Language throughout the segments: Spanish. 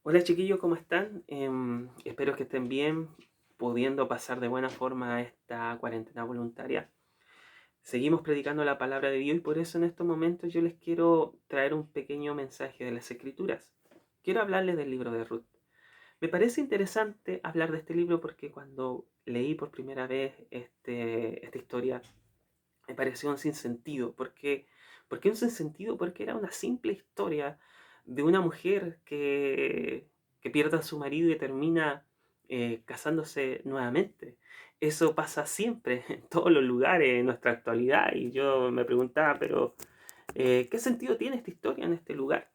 Hola chiquillos, ¿cómo están? Espero que estén bien, pudiendo pasar de buena forma esta cuarentena voluntaria. Seguimos predicando la palabra de Dios y por eso en estos momentos yo les quiero traer un pequeño mensaje de las Escrituras. Quiero hablarles del libro de Ruth. Me parece interesante hablar de este libro porque cuando leí por primera vez esta historia me pareció un sinsentido. ¿Por qué un sinsentido? Porque era una simple historia de una mujer que pierde a su marido y termina casándose nuevamente. Eso pasa siempre, en todos los lugares, en nuestra actualidad. Y yo me preguntaba, pero ¿qué sentido tiene esta historia en este lugar?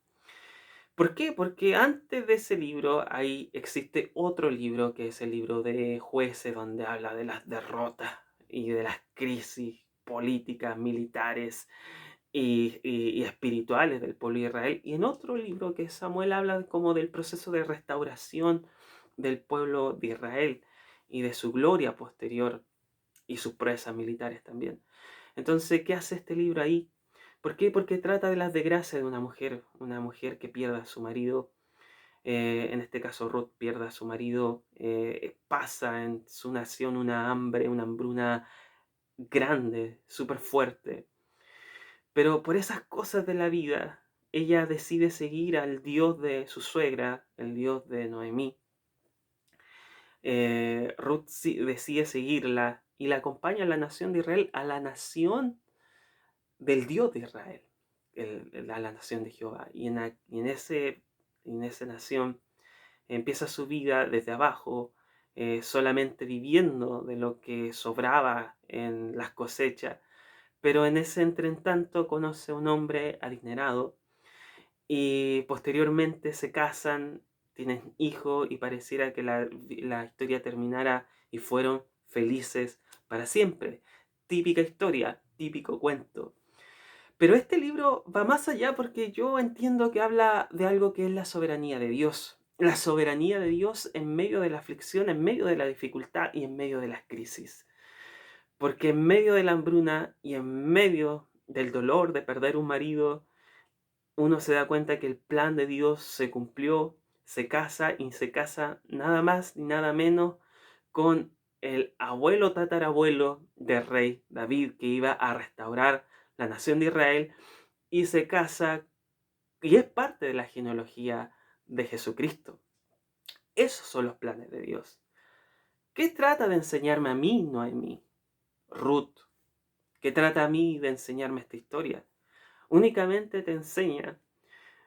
¿Por qué? Porque antes de ese libro ahí existe otro libro que es el libro de Jueces, donde habla de las derrotas y de las crisis políticas, militares y espirituales del pueblo de Israel. Y en otro libro que Samuel habla como del proceso de restauración del pueblo de Israel y de su gloria posterior y sus proezas militares también. Entonces, ¿qué hace este libro ahí? ¿Por qué? Porque trata de las desgracias de una mujer que pierde a su marido. En este caso, Ruth pierde a su marido, pasa en su nación una hambre, una hambruna grande, súper fuerte. Pero por esas cosas de la vida, ella decide seguir al Dios de su suegra, el Dios de Noemí. Ruth decide seguirla y la acompaña a la nación de Israel, a la nación del Dios de Israel, a la nación de Jehová. En esa nación empieza su vida desde abajo, solamente viviendo de lo que sobraba en las cosechas. Pero en ese entretanto conoce a un hombre adinerado y posteriormente se casan, tienen hijos y pareciera que la historia terminara y fueron felices para siempre. Típica historia, típico cuento. Pero este libro va más allá porque yo entiendo que habla de algo que es la soberanía de Dios. La soberanía de Dios en medio de la aflicción, en medio de la dificultad y en medio de las crisis. Porque en medio de la hambruna y en medio del dolor de perder un marido, uno se da cuenta que el plan de Dios se cumplió, se casa y se casa nada más ni nada menos con el abuelo tatarabuelo del rey David, que iba a restaurar la nación de Israel, y se casa y es parte de la genealogía de Jesucristo. Esos son los planes de Dios. ¿Qué trata de enseñarme a mí, Noemí? Ruth, ¿qué trata a mí de enseñarme esta historia? Únicamente te enseña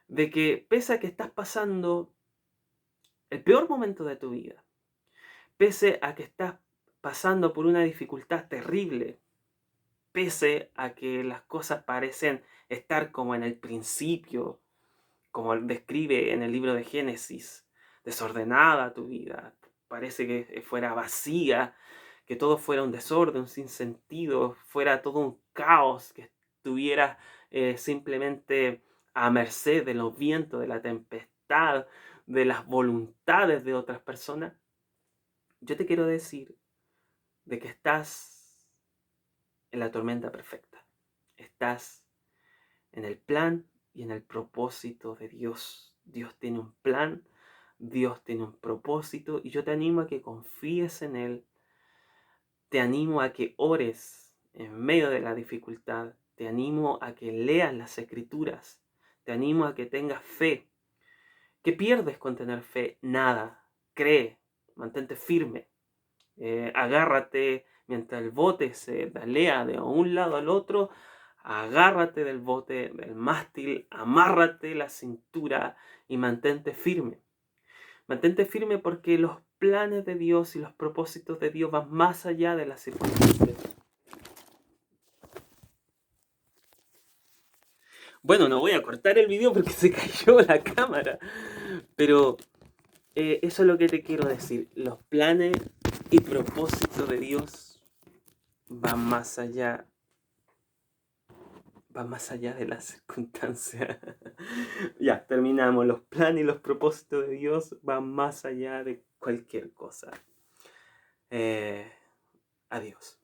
de que pese a que estás pasando el peor momento de tu vida, pese a que estás pasando por una dificultad terrible, pese a que las cosas parecen estar como en el principio, como describe en el libro de Génesis, desordenada tu vida, parece que fuera vacía, que todo fuera un desorden, un sinsentido, fuera todo un caos, que estuviera simplemente a merced de los vientos, de la tempestad, de las voluntades de otras personas. Yo te quiero decir de que estás en la tormenta perfecta. Estás en el plan y en el propósito de Dios. Dios tiene un plan, Dios tiene un propósito y yo te animo a que confíes en Él. Te animo a que ores en medio de la dificultad. Te animo a que leas las escrituras. Te animo a que tengas fe. ¿Qué pierdes con tener fe? Nada. Cree, mantente firme. Agárrate mientras el bote se dalea de un lado al otro, agárrate del bote, del mástil, amárrate la cintura y mantente firme. Mantente firme porque los planes de Dios y los propósitos de Dios van más allá de las circunstancias. Bueno, no voy a cortar el video porque se cayó la cámara, pero eso es lo que te quiero decir. Los planes y propósitos de Dios van más allá, de las circunstancias. Ya, terminamos. Los planes y los propósitos de Dios van más allá de cualquier cosa. Adiós.